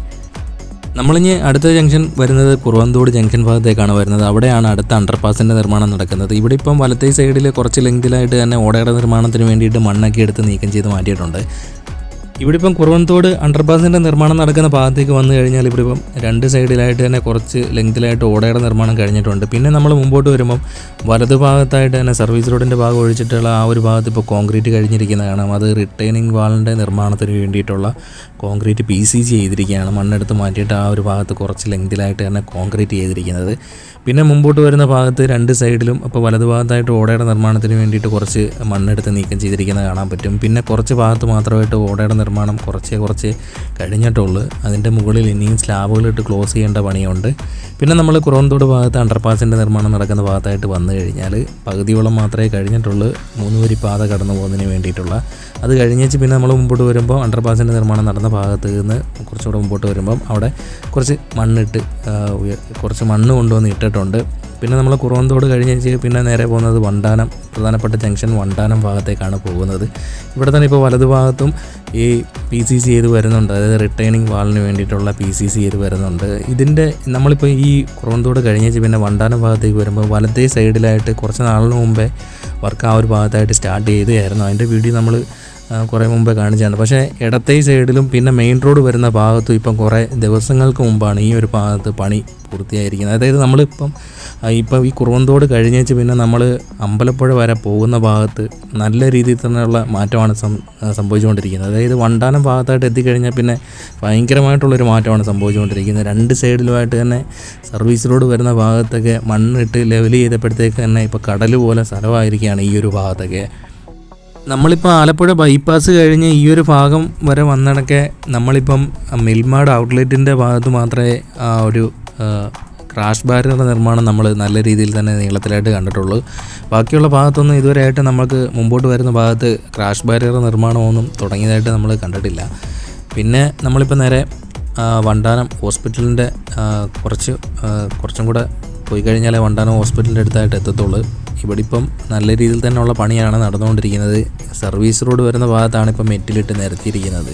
നമ്മളിനി അടുത്ത ജംഗ്ഷൻ വരുന്നത് കുറുവന്തോട് ജംഗ്ഷൻ ഭാഗത്തേക്കാണ് വരുന്നത്. അവിടെയാണ് അടുത്ത അണ്ടർപാസിൻ്റെ നിർമ്മാണം നടക്കുന്നത്. ഇവിടെ ഇപ്പം വലത്തെ സൈഡിൽ കുറച്ച് ലെങ്തിലായിട്ട് തന്നെ ഓടയുടെ നിർമ്മാണത്തിന് വേണ്ടിയിട്ട് മണ്ണൊക്കെ എടുത്ത് നീക്കം ചെയ്ത് മാറ്റിയിട്ടുണ്ട്. ഇവിടെ ഇപ്പം കുറുവന്തോട് അണ്ടർപാസിൻ്റെ നിർമ്മാണം നടക്കുന്ന ഭാഗത്തേക്ക് വന്നു കഴിഞ്ഞാൽ ഇവിടെ ഇപ്പം 2 സൈഡിലായിട്ട് തന്നെ കുറച്ച് ലെങ്തിലായിട്ട് ഓടയുടെ നിർമ്മാണം കഴിഞ്ഞിട്ടുണ്ട്. പിന്നെ നമ്മൾ മുമ്പോട്ട് വരുമ്പം വലതു ഭാഗത്തായിട്ട് തന്നെ സർവീസ് റോഡിൻ്റെ ഭാഗം ഒഴിച്ചിട്ടുള്ള ആ ഒരു ഭാഗത്ത് ഇപ്പോൾ കോൺക്രീറ്റ് കഴിഞ്ഞിരിക്കുന്നത് കാണാം. അത് റിട്ടേണിംഗ് വാളിൻ്റെ നിർമ്മാണത്തിന് വേണ്ടിയിട്ടുള്ള കോൺക്രീറ്റ് PCC ചെയ്തിരിക്കുകയാണ്. മണ്ണെടുത്ത് മാറ്റിയിട്ട് ആ ഒരു ഭാഗത്ത് കുറച്ച് ലെങ്തിലായിട്ട് തന്നെ കോൺക്രീറ്റ് ചെയ്തിരിക്കുന്നത്. പിന്നെ മുമ്പോട്ട് വരുന്ന ഭാഗത്ത് 2 സൈഡിലും അപ്പോൾ വലതു ഭാഗത്തായിട്ട് ഓടയുടെ നിർമ്മാണത്തിന് വേണ്ടിയിട്ട് കുറച്ച് മണ്ണെടുത്ത് നീക്കം ചെയ്തിരിക്കുന്നത് കാണാൻ പറ്റും. പിന്നെ കുറച്ച് ഭാഗത്ത് മാത്രമായിട്ട് ഓടയുടെ നിർമ്മാണം കുറച്ച് കഴിഞ്ഞിട്ടുള്ളൂ. അതിൻ്റെ മുകളിൽ ഇനിയും സ്ലാബുകളിട്ട് ക്ലോസ് ചെയ്യേണ്ട പണിയുണ്ട്. പിന്നെ നമ്മൾ കുറുവന്തോട് ഭാഗത്ത് അണ്ടർപാസിൻ്റെ നിർമ്മാണം നടക്കുന്ന ഭാഗത്തായിട്ട് വന്നു കഴിഞ്ഞാൽ പകുതിയോളം മാത്രമേ കഴിഞ്ഞിട്ടുള്ളൂ. 3 വരി പാത കടന്നു പോകുന്നതിന് വേണ്ടിയിട്ടുള്ള. അത് കഴിഞ്ഞേച്ച് പിന്നെ നമ്മൾ മുമ്പോട്ട് വരുമ്പോൾ അണ്ടർപാസിൻ്റെ നിർമ്മാണം നടന്ന ഭാഗത്ത് നിന്ന് കുറച്ചുകൂടെ മുമ്പോട്ട് വരുമ്പം അവിടെ കുറച്ച് കുറച്ച് മണ്ണ് കൊണ്ടുവന്ന് ഇട്ടിട്ടുണ്ട്. പിന്നെ നമ്മൾ കുറുവന്തോട് കഴിഞ്ഞേച്ച് പിന്നെ നേരെ പോകുന്നത് വണ്ടാനം, പ്രധാനപ്പെട്ട ജംഗ്ഷൻ വണ്ടാനം ഭാഗത്തേക്കാണ് പോകുന്നത്. ഇവിടെ തന്നെ ഇപ്പോൾ വലതുഭാഗത്തും ഈ PCC ചെയ്ത് വരുന്നുണ്ട്. അതായത് റിട്ടേണിംഗ് വാളിന് വേണ്ടിയിട്ടുള്ള PCC ചെയ്ത് വരുന്നുണ്ട്. ഇതിൻ്റെ നമ്മളിപ്പോൾ ഈ കുറുവന്തോട് കഴിഞ്ഞേച്ച് പിന്നെ വണ്ടാനം ഭാഗത്തേക്ക് വരുമ്പോൾ വലത്തേ സൈഡിലായിട്ട് കുറച്ച് നാളിന് മുമ്പേ വർക്ക് ആ ഒരു ഭാഗത്തായിട്ട് സ്റ്റാർട്ട് ചെയ്തതായിരുന്നു. അതിൻ്റെ വീഡിയോ നമ്മൾ കുറേ മുമ്പേ കാണിച്ചാണ്. പക്ഷേ ഇടത്തേ സൈഡിലും പിന്നെ മെയിൻ റോഡ് വരുന്ന ഭാഗത്തും ഇപ്പം കുറേ ദിവസങ്ങൾക്ക് മുമ്പാണ് ഈ ഒരു ഭാഗത്ത് പണി പൂർത്തിയായിരിക്കുന്നത്. അതായത് നമ്മളിപ്പം ഈ കുറുവന്തോട് കഴിഞ്ഞേച്ച് പിന്നെ നമ്മൾ അമ്പലപ്പുഴ വരെ പോകുന്ന ഭാഗത്ത് നല്ല രീതിയിൽ തന്നെയുള്ള മാറ്റമാണ് സംഭവിച്ചുകൊണ്ടിരിക്കുന്നത്. അതായത് വണ്ടാനം ഭാഗത്തായിട്ട് എത്തിക്കഴിഞ്ഞാൽ പിന്നെ ഭയങ്കരമായിട്ടുള്ളൊരു മാറ്റമാണ് സംഭവിച്ചുകൊണ്ടിരിക്കുന്നത്. 2 സൈഡിലുമായിട്ട് തന്നെ സർവീസ് റോഡ് വരുന്ന ഭാഗത്തൊക്കെ മണ്ണിട്ട് ലെവൽ ചെയ്തപ്പോഴത്തേക്ക് തന്നെ ഇപ്പോൾ കടൽ പോലെ സ്ഥലമായിരിക്കുകയാണ് ഈ ഒരു ഭാഗത്തൊക്കെ. നമ്മളിപ്പോൾ ആലപ്പുഴ ബൈപ്പാസ് കഴിഞ്ഞ് ഈ ഒരു ഭാഗം വരെ വന്നിടക്കെ നമ്മളിപ്പം മിൽമയുടെ ഔട്ട്ലെറ്റിൻ്റെ ഭാഗത്ത് മാത്രമേ ഒരു ക്രാഷ് ബാരിയറുടെ നിർമ്മാണം നമ്മൾ നല്ല രീതിയിൽ തന്നെ നീളത്തിലായിട്ട് കണ്ടിട്ടുള്ളൂ. ബാക്കിയുള്ള ഭാഗത്തൊന്നും ഇതുവരെയായിട്ട് നമുക്ക് മുമ്പോട്ട് വരുന്ന ഭാഗത്ത് ക്രാഷ് ബാരിയർ നിർമ്മാണമൊന്നും തുടങ്ങിയതായിട്ട് നമ്മൾ കണ്ടിട്ടില്ല. പിന്നെ നമ്മളിപ്പോൾ നേരെ വണ്ടാനം ഹോസ്പിറ്റലിൻ്റെ കുറച്ചും കൂടെ പോയി കഴിഞ്ഞാലേ വണ്ടാനം ഹോസ്പിറ്റലിൻ്റെ അടുത്തായിട്ട് എത്തത്തുള്ളൂ. ഇവിടെ ഇപ്പം നല്ല രീതിയിൽ തന്നെയുള്ള പണിയാണ് നടന്നുകൊണ്ടിരിക്കുന്നത്. സർവീസ് റോഡ് വരുന്ന ഭാഗത്താണ് ഇപ്പം മെറ്റിലിട്ട് നിരത്തിയിരിക്കുന്നത്.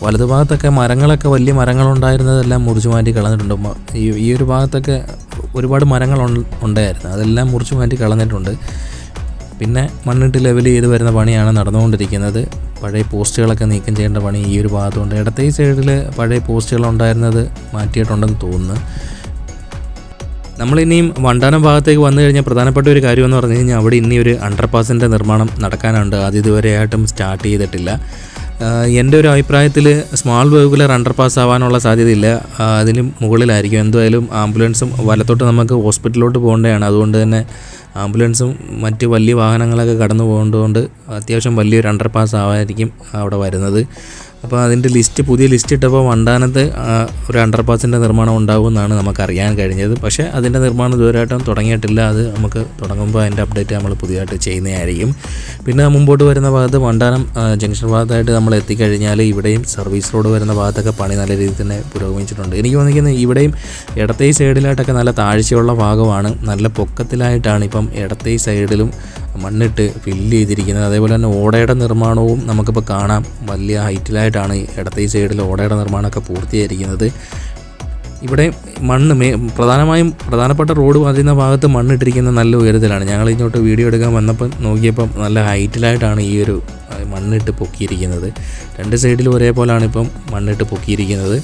വലതുഭാഗത്തൊക്കെ മരങ്ങളൊക്കെ വലിയ മരങ്ങളുണ്ടായിരുന്നതെല്ലാം മുറിച്ചു മാറ്റി കളഞ്ഞിട്ടുണ്ട്. ഈ ഒരു ഭാഗത്തൊക്കെ ഒരുപാട് മരങ്ങൾ ഉണ്ടായിരുന്നു, അതെല്ലാം മുറിച്ചു മാറ്റി കളഞ്ഞിട്ടുണ്ട്. പിന്നെ മണ്ണിട്ട് ലെവൽ ചെയ്ത് വരുന്ന പണിയാണ് നടന്നുകൊണ്ടിരിക്കുന്നത്. പഴയ പോസ്റ്റുകളൊക്കെ നീക്കം ചെയ്യേണ്ട പണി ഈ ഒരു ഭാഗത്തുണ്ട്. ഇടത്തെ സൈഡിൽ പഴയ പോസ്റ്റുകൾ ഉണ്ടായിരുന്നത് മാറ്റിയിട്ടുണ്ടെന്ന് തോന്നുന്നു. നമ്മളിനിയും വണ്ടാനം ഭാഗത്തേക്ക് വന്നു കഴിഞ്ഞാൽ പ്രധാനപ്പെട്ട ഒരു കാര്യമെന്ന് പറഞ്ഞു കഴിഞ്ഞാൽ അവിടെ ഇനി ഒരു അണ്ടർപാസിൻ്റെ നിർമ്മാണം നടക്കാനുണ്ട്. അത് ഇതുവരെയായിട്ടും സ്റ്റാർട്ട് ചെയ്തിട്ടില്ല. എൻ്റെ ഒരു അഭിപ്രായത്തിൽ സ്മാൾ വെഹിക്കുലർ അണ്ടർപാസ് ആവാനുള്ള സാധ്യതയില്ല, അതിന് മുകളിലായിരിക്കും. എന്തായാലും ആംബുലൻസും വലത്തോട്ട് നമുക്ക് ഹോസ്പിറ്റലിലോട്ട് പോകേണ്ടതാണ്. അതുകൊണ്ട് തന്നെ ആംബുലൻസും മറ്റ് വലിയ വാഹനങ്ങളൊക്കെ കടന്നു പോകേണ്ടതുകൊണ്ട് അത്യാവശ്യം വലിയൊരു അണ്ടർപാസ് ആവായിരിക്കും അവിടെ വരുന്നത്. അപ്പോൾ അതിൻ്റെ പുതിയ ലിസ്റ്റ് ഇട്ടപ്പോൾ വണ്ടാനത്ത് ഒരു അണ്ടർപാസിൻ്റെ നിർമ്മാണം ഉണ്ടാകുമെന്നാണ് നമുക്കറിയാൻ കഴിഞ്ഞത്. പക്ഷേ അതിൻ്റെ നിർമ്മാണം ഇതുവരെയായിട്ടും തുടങ്ങിയിട്ടില്ല. അത് നമുക്ക് തുടങ്ങുമ്പോൾ അതിൻ്റെ അപ്ഡേറ്റ് നമ്മൾ പുതിയതായിട്ട് ചെയ്യുന്നതായിരിക്കും. പിന്നെ മുമ്പോട്ട് വരുന്ന ഭാഗത്ത് വണ്ടാനം ജംഗ്ഷൻ ഭാഗത്തായിട്ട് നമ്മൾ എത്തിക്കഴിഞ്ഞാൽ ഇവിടെയും സർവീസ് റോഡ് വരുന്ന ഭാഗത്തൊക്കെ പണി നല്ല രീതിയിൽ തന്നെ പുരോഗമിച്ചിട്ടുണ്ട്. എനിക്ക് തോന്നിക്കുന്നത് ഇവിടെയും ഇടത്തെ സൈഡിലായിട്ടൊക്കെ നല്ല താഴ്ചയുള്ള ഭാഗമാണ്, നല്ല പൊക്കത്തിലായിട്ടാണ് ഇപ്പം ഇടത്തെ സൈഡിലും മണ്ണിട്ട് ഫില്ല് ചെയ്തിരിക്കുന്നത്. അതേപോലെ തന്നെ ഓടയുടെ നിർമ്മാണവും നമുക്കിപ്പോൾ കാണാം, വലിയ ഹൈറ്റിലായിട്ടാണ് ഇടത്തെ സൈഡിൽ ഓടയുടെ നിർമ്മാണമൊക്കെ പൂർത്തിയായിരിക്കുന്നത്. ഇവിടെ പ്രധാനപ്പെട്ട റോഡ് വരുന്ന ഭാഗത്ത് മണ്ണിട്ടിരിക്കുന്ന നല്ല ഉയരത്തിലാണ്. ഞങ്ങൾ ഇങ്ങോട്ട് വീഡിയോ എടുക്കാൻ വന്നപ്പോൾ നോക്കിയപ്പം നല്ല ഹൈറ്റിലായിട്ടാണ് ഈ ഒരു മണ്ണിട്ട് പൊക്കിയിരിക്കുന്നത്. രണ്ട് സൈഡിലും ഒരേപോലെയാണ് ഇപ്പം മണ്ണിട്ട് പൊക്കിയിരിക്കുന്നത്.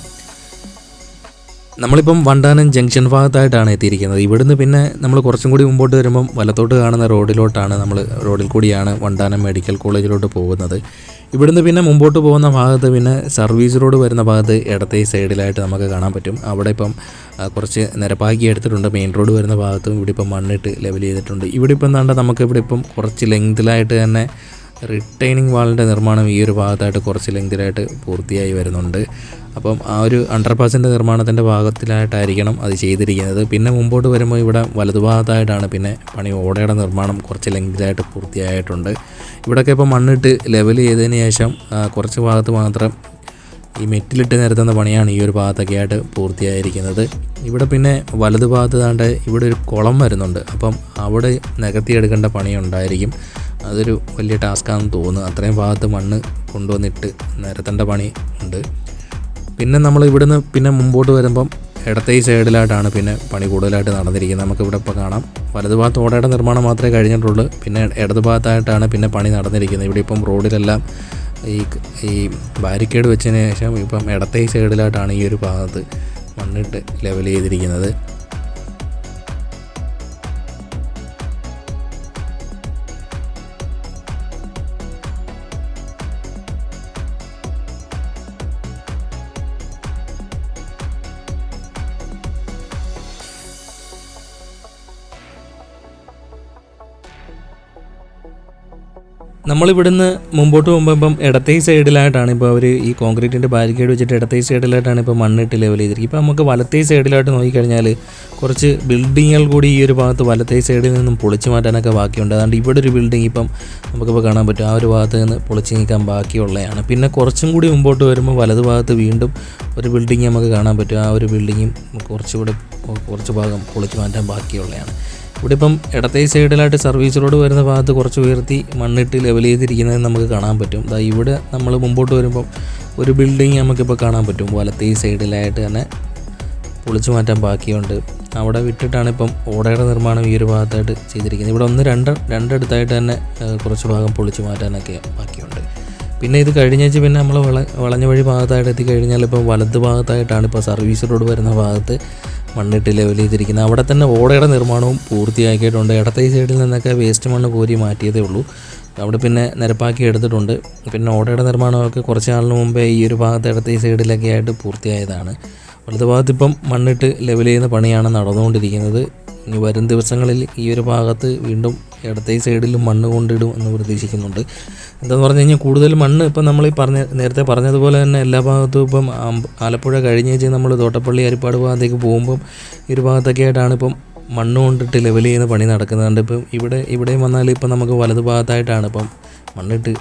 നമ്മളിപ്പം വണ്ടാനം ജംഗ്ഷൻ ഭാഗത്തായിട്ടാണ് എത്തിയിരിക്കുന്നത്. ഇവിടുന്ന് പിന്നെ നമ്മൾ കുറച്ചും കൂടി മുമ്പോട്ട് വരുമ്പം വലത്തോട്ട് കാണുന്ന റോഡിൽ കൂടിയാണ് വണ്ടാനം മെഡിക്കൽ കോളേജിലോട്ട് പോകുന്നത്. ഇവിടുന്ന് പിന്നെ മുമ്പോട്ട് പോകുന്ന ഭാഗത്ത് പിന്നെ സർവീസ് റോഡ് വരുന്ന ഭാഗത്ത് ഇടത്തെ സൈഡിലായിട്ട് നമുക്ക് കാണാൻ പറ്റും. അവിടെ ഇപ്പം കുറച്ച് നിരപ്പാക്കി എടുത്തിട്ടുണ്ട്. മെയിൻ റോഡ് വരുന്ന ഭാഗത്തും ഇവിടെ ഇപ്പം മണ്ണിട്ട് ലെവൽ ചെയ്തിട്ടുണ്ട്. ഇവിടെ ഇപ്പം എന്താണ്ട് നമുക്ക് ഇവിടെ ഇപ്പം കുറച്ച് ലെങ്തിലായിട്ട് തന്നെ റിട്ടൈനിങ് വാളിൻ്റെ നിർമ്മാണം ഈ ഒരു ഭാഗത്തായിട്ട് കുറച്ച് ലെങ്തിലായിട്ട് പൂർത്തിയായി വരുന്നുണ്ട്. അപ്പം ആ ഒരു അണ്ടർപാസിൻ്റെ നിർമ്മാണത്തിൻ്റെ ഭാഗത്തിലായിട്ടായിരിക്കണം അത് ചെയ്തിരിക്കുന്നത്. പിന്നെ മുമ്പോട്ട് വരുമ്പോൾ ഇവിടെ വലതുഭാഗത്തായിട്ടാണ് പിന്നെ ഓടയുടെ നിർമ്മാണം കുറച്ച് ലെങ്തിലായിട്ട് പൂർത്തിയായിട്ടുണ്ട്. ഇവിടെയൊക്കെ ഇപ്പോൾ മണ്ണിട്ട് ലെവൽ ചെയ്തതിന് ശേഷം കുറച്ച് ഭാഗത്ത് മാത്രം ഈ മെറ്റിലിട്ട് നിരത്തുന്ന പണിയാണ് ഈ ഒരു ഭാഗത്തൊക്കെ ആയിട്ട് പൂർത്തിയായിരിക്കുന്നത്. ഇവിടെ പിന്നെ വലതു ഭാഗത്ത് താണ്ട് ഇവിടെ ഒരു കുളം വരുന്നുണ്ട്. അപ്പം അവിടെ നികത്തിയെടുക്കേണ്ട പണിയുണ്ടായിരിക്കും. അതൊരു വലിയ ടാസ്ക്കാണെന്ന് തോന്നുന്നു. അത്രയും ഭാഗത്ത് മണ്ണ് കൊണ്ടുവന്നിട്ട് നിരത്തേണ്ട പണി ഉണ്ട്. പിന്നെ നമ്മൾ ഇവിടുന്ന് പിന്നെ മുമ്പോട്ട് വരുമ്പം ഇടത്തെ സൈഡിലായിട്ടാണ് പിന്നെ പണി കൂടുതലായിട്ട് നടന്നിരിക്കുന്നത്. നമുക്കിവിടെ ഇപ്പോൾ കാണാം വലതു ഭാഗത്ത് ഓടയുടെ നിർമ്മാണം മാത്രമേ കഴിഞ്ഞിട്ടുള്ളൂ. പിന്നെ ഇടതു ഭാഗത്തായിട്ടാണ് പിന്നെ പണി നടന്നിരിക്കുന്നത്. ഇവിടെ ഇപ്പം റോഡിലെല്ലാം ഈ ബാരിക്കേഡ് വെച്ചതിന് ശേഷം ഇപ്പം ഇടത്തെ സൈഡിലായിട്ടാണ് ഈ ഒരു ഭാഗത്ത് മണ്ണിട്ട് ലെവൽ ചെയ്തിരിക്കുന്നത്. നമ്മളിവിടുന്ന് മുമ്പോട്ട് പോകുമ്പോൾ ഇപ്പം ഇടത്തെ സൈഡിലായിട്ടാണ് ഇപ്പോൾ അവർ ഈ കോൺക്രീറ്റിൻ്റെ ബാരിക്കേഡ് വെച്ചിട്ട് ഇടത്തെ സൈഡിലായിട്ടാണ് ഇപ്പോൾ മണ്ണിട്ട് ലെവൽ ചെയ്തിരിക്കുന്നത്. ഇപ്പോൾ നമുക്ക് വലത്തെ സൈഡിലായിട്ട് നോക്കിക്കഴിഞ്ഞാൽ കുറച്ച് ബിൽഡിങ്ങുകൾ കൂടി ഈ ഒരു ഭാഗത്ത് വലത്തെ സൈഡിൽ നിന്നും പൊളിച്ചു മാറ്റാനൊക്കെ ബാക്കിയുണ്ട്. അതുകൊണ്ട് ഇവിടെ ഒരു ബിൽഡിംഗ് ഇപ്പം നമുക്കിപ്പോൾ കാണാൻ പറ്റും. ആ ഒരു ഭാഗത്ത് നിന്ന് പൊളിച്ച് നീക്കാൻ ബാക്കിയുള്ളതാണ്. പിന്നെ കുറച്ചും കൂടി മുമ്പോട്ട് വരുമ്പോൾ വലതു ഭാഗത്ത് വീണ്ടും ഒരു ബിൽഡിങ് നമുക്ക് കാണാൻ പറ്റും. ആ ഒരു ബിൽഡിങ്ങും കുറച്ച് ഭാഗം പൊളിച്ചു മാറ്റാൻ ബാക്കിയുള്ളതാണ്. ഇവിടെ ഇപ്പം ഇടത്തെ സൈഡിലായിട്ട് സർവീസ് റോഡ് വരുന്ന ഭാഗത്ത് കുറച്ച് ഉയർത്തി മണ്ണിട്ട് ലെവൽ ചെയ്തിരിക്കുന്നത് നമുക്ക് കാണാൻ പറ്റും. ഇവിടെ നമ്മൾ മുമ്പോട്ട് വരുമ്പം ഒരു ബിൽഡിങ് നമുക്കിപ്പോൾ കാണാൻ പറ്റും. വലത്തെ സൈഡിലായിട്ട് തന്നെ പൊളിച്ചു മാറ്റാൻ ബാക്കിയുണ്ട്. അവിടെ വിട്ടിട്ടാണ് ഇപ്പം ഓടയുടെ നിർമ്മാണം ഈ ഒരു ഭാഗത്തായിട്ട് ചെയ്തിരിക്കുന്നത്. ഇവിടെ രണ്ടിടത്തായിട്ട് തന്നെ കുറച്ച് ഭാഗം പൊളിച്ചു മാറ്റാനൊക്കെ ബാക്കിയുണ്ട്. പിന്നെ ഇത് കഴിഞ്ഞേച്ച് പിന്നെ നമ്മൾ വളഞ്ഞ വഴി ഭാഗത്തായിട്ട് എത്തിക്കഴിഞ്ഞാൽ ഇപ്പോൾ വലത് ഭാഗത്തായിട്ടാണ് ഇപ്പോൾ സർവീസ് റോഡ് വരുന്ന ഭാഗത്ത് മണ്ണിട്ട് ലെവൽ ചെയ്തിരിക്കുന്നത്. അവിടെ തന്നെ ഓടയുടെ നിർമ്മാണവും പൂർത്തിയാക്കിയിട്ടുണ്ട്. ഇടത്തെ സൈഡിൽ നിന്നൊക്കെ വേസ്റ്റ് മണ്ണ് കോരി മാറ്റിയതേ ഉള്ളൂ. അവിടെ പിന്നെ നിരപ്പാക്കി എടുത്തിട്ടുണ്ട്. പിന്നെ ഓടയുടെ നിർമ്മാണമൊക്കെ കുറച്ച് നാളിന് മുമ്പേ ഈ ഒരു ഭാഗത്ത് ഇടത്തെ സൈഡിലൊക്കെ ആയിട്ട് പൂർത്തിയായതാണ്. വലത് ഭാഗത്ത് ഇപ്പം മണ്ണിട്ട് ലെവൽ ചെയ്യുന്ന പണിയാണ് നടന്നുകൊണ്ടിരിക്കുന്നത്. ഇനി വരും ദിവസങ്ങളിൽ ഈ ഒരു ഭാഗത്ത് വീണ്ടും ഇടത്തെ സൈഡിലും മണ്ണ് കൊണ്ടിടും എന്ന് പ്രതീക്ഷിക്കുന്നുണ്ട്. എന്താണെന്ന് പറഞ്ഞു കഴിഞ്ഞാൽ കൂടുതൽ മണ്ണ് ഇപ്പം നമ്മൾ നേരത്തെ പറഞ്ഞതുപോലെ തന്നെ എല്ലാ ഭാഗത്തും ഇപ്പം ആലപ്പുഴ കഴിഞ്ഞേച്ച് നമ്മൾ തോട്ടപ്പള്ളി അരിപ്പാട് ഭാഗത്തേക്ക് പോകുമ്പം ഈ ഒരു ഭാഗത്തൊക്കെ ആയിട്ടാണ് ഇപ്പം മണ്ണ് കൊണ്ടിട്ട് ലെവൽ ചെയ്യുന്ന പണി നടക്കുന്നുണ്ട്. ഇപ്പം ഇവിടെയും വന്നാൽ ഇപ്പം നമുക്ക് വലതു ഭാഗത്തായിട്ടാണ് ഇപ്പം മണ്ണിട്ട്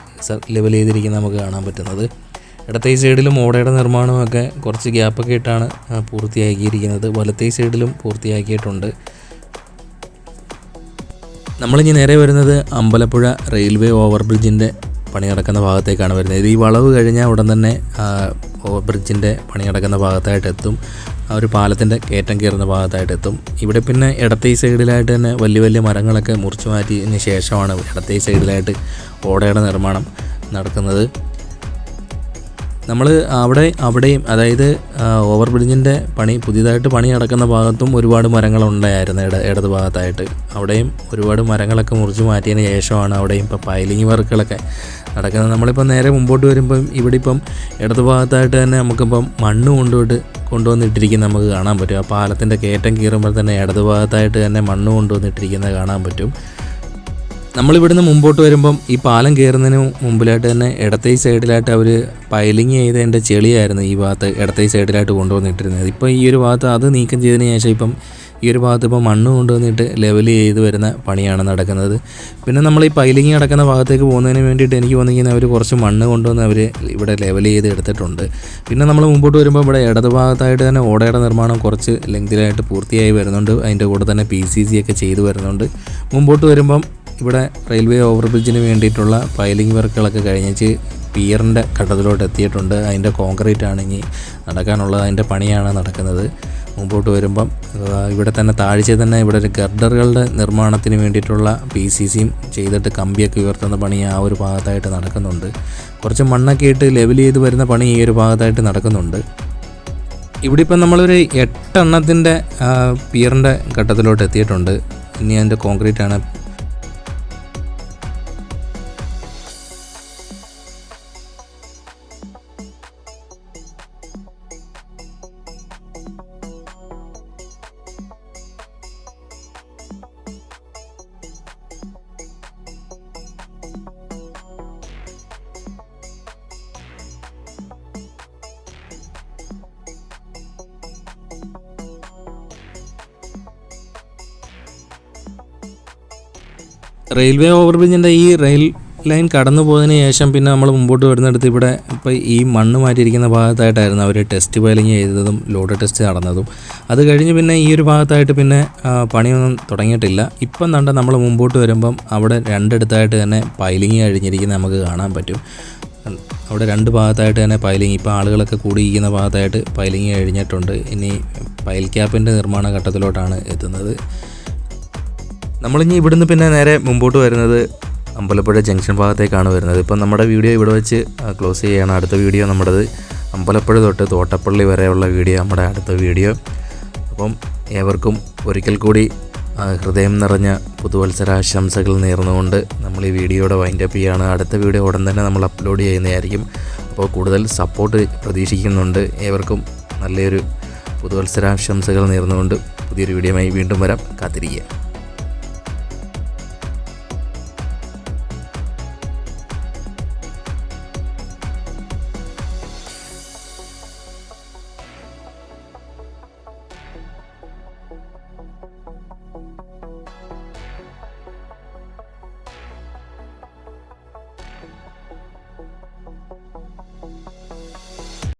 ലെവൽ ചെയ്തിരിക്കുന്നത് നമുക്ക് കാണാൻ പറ്റുന്നത്. ഇടത്തെ സൈഡിലും ഓടയുടെ നിർമ്മാണമൊക്കെ കുറച്ച് ഗ്യാപ്പൊക്കെ ഇട്ടാണ് പൂർത്തിയാക്കിയിരിക്കുന്നത്. വലത്തെ സൈഡിലും പൂർത്തിയാക്കിയിട്ടുണ്ട്. നമ്മളിനി നേരെ വരുന്നത് അമ്പലപ്പുഴ റെയിൽവേ ഓവർ ബ്രിഡ്ജിൻ്റെ പണി നടക്കുന്ന ഭാഗത്തേക്കാണ് വരുന്നത്. ഇത് ഈ വളവ് കഴിഞ്ഞാൽ ഉടൻ തന്നെ ഓവർ ബ്രിഡ്ജിൻ്റെ പണി നടക്കുന്ന ഭാഗത്തായിട്ട് എത്തും. ആ ഒരു പാലത്തിൻ്റെ കയറ്റം കയറുന്ന ഭാഗത്തായിട്ട് എത്തും. ഇവിടെ പിന്നെ ഇടത്തെ സൈഡിലായിട്ട് തന്നെ വലിയ വലിയ മരങ്ങളൊക്കെ മുറിച്ചു മാറ്റിയതിന് ശേഷമാണ് ഇടത്തെ സൈഡിലായിട്ട് ഓടയുടെ നിർമ്മാണം നടക്കുന്നത്. നമ്മൾ അവിടെയും അതായത് ഓവർ ബ്രിഡ്ജിൻ്റെ പുതിയതായിട്ട് പണി നടക്കുന്ന ഭാഗത്തും ഒരുപാട് മരങ്ങളുണ്ടായിരുന്നു ഇടത് ഭാഗത്തായിട്ട്. അവിടെയും ഒരുപാട് മരങ്ങളൊക്കെ മുറിച്ച് മാറ്റിയതിന് ശേഷമാണ് അവിടെയും ഇപ്പോൾ പൈലിംഗ് വർക്കുകളൊക്കെ നടക്കുന്നത്. നമ്മളിപ്പോൾ നേരെ മുമ്പോട്ട് വരുമ്പം ഇവിടെ ഇപ്പം ഇടത് ഭാഗത്തായിട്ട് തന്നെ നമുക്കിപ്പം മണ്ണ് കൊണ്ടുവന്നിട്ടിരിക്കുന്നത് നമുക്ക് കാണാൻ പറ്റും. ആ പാലത്തിൻ്റെ കയറ്റം കയറുമ്പോൾ തന്നെ ഇടത് ഭാഗത്തായിട്ട് തന്നെ മണ്ണ് കൊണ്ടുവന്നിട്ടിരിക്കുന്നത് കാണാൻ പറ്റും. നമ്മളിവിടുന്ന് മുമ്പോട്ട് വരുമ്പം ഈ പാലം കയറുന്നതിന് മുമ്പിലായിട്ട് തന്നെ ഇടത്തെ സൈഡിലായിട്ട് അവർ പൈലിങ് ചെയ്തതിൻ്റെ ചെളിയായിരുന്നു ഈ ഭാഗത്ത് ഇടത്തെ സൈഡിലായിട്ട് കൊണ്ടുവന്നിട്ടിരുന്നത്. ഇപ്പോൾ ഈ ഒരു ഭാഗത്ത് അത് നീക്കം ചെയ്തതിന് ശേഷം ഇപ്പം ഈ ഒരു ഭാഗത്ത് ഇപ്പോൾ മണ്ണ് കൊണ്ടുവന്നിട്ട് ലെവൽ ചെയ്ത് വരുന്ന പണിയാണ് നടക്കുന്നത്. പിന്നെ നമ്മൾ ഈ പൈലിങ് നടക്കുന്ന ഭാഗത്തേക്ക് പോകുന്നതിന് വേണ്ടിയിട്ട് എനിക്ക് തോന്നിക്കുന്നത് അവർ കുറച്ച് മണ്ണ് കൊണ്ടുവന്ന് അവർ ഇവിടെ ലെവൽ ചെയ്ത് എടുത്തിട്ടുണ്ട്. പിന്നെ നമ്മൾ മുമ്പോട്ട് വരുമ്പോൾ ഇവിടെ ഇടത് ഭാഗത്തായിട്ട് തന്നെ ഓടയുടെ നിർമ്മാണം കുറച്ച് ലെങ്തിലായിട്ട് പൂർത്തിയായി വരുന്നുണ്ട്. അതിൻ്റെ കൂടെ തന്നെ PCC ഒക്കെ ചെയ്തു വരുന്നുണ്ട്. മുമ്പോട്ട് വരുമ്പം ഇവിടെ റെയിൽവേ ഓവർ ബ്രിഡ്ജിന് വേണ്ടിയിട്ടുള്ള പൈലിംഗ് വർക്കുകളൊക്കെ കഴിഞ്ഞിട്ട് പിയറിൻ്റെ ഘട്ടത്തിലോട്ട് എത്തിയിട്ടുണ്ട്. അതിൻ്റെ കോൺക്രീറ്റ് ആണ് ഇനി നടക്കാനുള്ളത്. അതിൻ്റെ പണിയാണ് നടക്കുന്നത്. മുമ്പോട്ട് വരുമ്പം ഇവിടെ തന്നെ താഴ്ച തന്നെ ഇവിടെ ഒരു ഗർഡറുകളുടെ നിർമ്മാണത്തിന് വേണ്ടിയിട്ടുള്ള PCCയും ചെയ്തിട്ട് കമ്പിയൊക്കെ ഉയർത്തുന്ന പണി ആ ഒരു ഭാഗത്തായിട്ട് നടക്കുന്നുണ്ട്. കുറച്ച് മണ്ണൊക്കെ ഇട്ട് ലെവൽ ചെയ്ത് വരുന്ന പണി ഈ ഒരു ഭാഗത്തായിട്ട് നടക്കുന്നുണ്ട്. ഇവിടെ ഇപ്പം നമ്മളൊരു 8 എണ്ണത്തിൻ്റെ പിയറിൻ്റെ ഘട്ടത്തിലോട്ട് എത്തിയിട്ടുണ്ട്. ഇനി അതിൻ്റെ കോൺക്രീറ്റാണ്. റെയിൽവേ ഓവർബ്രിഡ്ജിൻ്റെ ഈ റെയിൽ ലൈൻ കടന്നു പോയതിന് ശേഷം പിന്നെ നമ്മൾ മുമ്പോട്ട് വരുന്നിടത്ത് ഇവിടെ ഇപ്പോൾ ഈ മണ്ണ് മാറ്റിയിരിക്കുന്ന ഭാഗത്തായിട്ടായിരുന്നു അവർ ടെസ്റ്റ് പൈലിങ് ചെയ്തതും ലോഡ് ടെസ്റ്റ് നടന്നതും. അത് കഴിഞ്ഞ് പിന്നെ ഈ ഒരു ഭാഗത്തായിട്ട് പിന്നെ പണിയൊന്നും തുടങ്ങിയിട്ടില്ല. ഇപ്പം കണ്ട നമ്മൾ മുമ്പോട്ട് വരുമ്പം അവിടെ രണ്ടിടത്തായിട്ട് തന്നെ പൈലിങ് കഴിഞ്ഞിരിക്കുന്നത് നമുക്ക് കാണാൻ പറ്റും. അവിടെ 2 ഭാഗത്തായിട്ട് തന്നെ പൈലിങ്, ഇപ്പോൾ ആളുകളൊക്കെ കൂടിയിരിക്കുന്ന ഭാഗത്തായിട്ട് പൈലിങ് കഴിഞ്ഞിട്ടുണ്ട്. ഇനി പൈൽ ക്യാപ്പിൻ്റെ നിർമ്മാണ ഘട്ടത്തിലോട്ടാണ് എത്തുന്നത്. നമ്മളിനി ഇവിടുന്ന് പിന്നെ നേരെ മുമ്പോട്ട് വരുന്നത് അമ്പലപ്പുഴ ജംഗ്ഷൻ ഭാഗത്തേക്കാണ് വരുന്നത്. ഇപ്പം നമ്മുടെ വീഡിയോ ഇവിടെ വെച്ച് ക്ലോസ് ചെയ്യുകയാണ്. അടുത്ത വീഡിയോ നമ്മുടേത് അമ്പലപ്പുഴ തൊട്ട് തോട്ടപ്പള്ളി വരെയുള്ള വീഡിയോ നമ്മുടെ അടുത്ത വീഡിയോ. അപ്പം ഏവർക്കും ഒരിക്കൽ കൂടി ഹൃദയം നിറഞ്ഞ പുതുവത്സരാശംസകൾ നേർന്നുകൊണ്ട് നമ്മൾ ഈ വീഡിയോയുടെ വൈൻഡപ്പ് ചെയ്യുകയാണ്. അടുത്ത വീഡിയോ ഉടൻ തന്നെ നമ്മൾ അപ്ലോഡ് ചെയ്യുന്നതായിരിക്കും. അപ്പോൾ കൂടുതൽ സപ്പോർട്ട് പ്രതീക്ഷിക്കുന്നുണ്ട്. ഏവർക്കും നല്ലൊരു പുതുവത്സരാശംസകൾ നേർന്നുകൊണ്ട് പുതിയൊരു വീഡിയോയുമായി വീണ്ടും വരാം. കാത്തിരിക്കുക.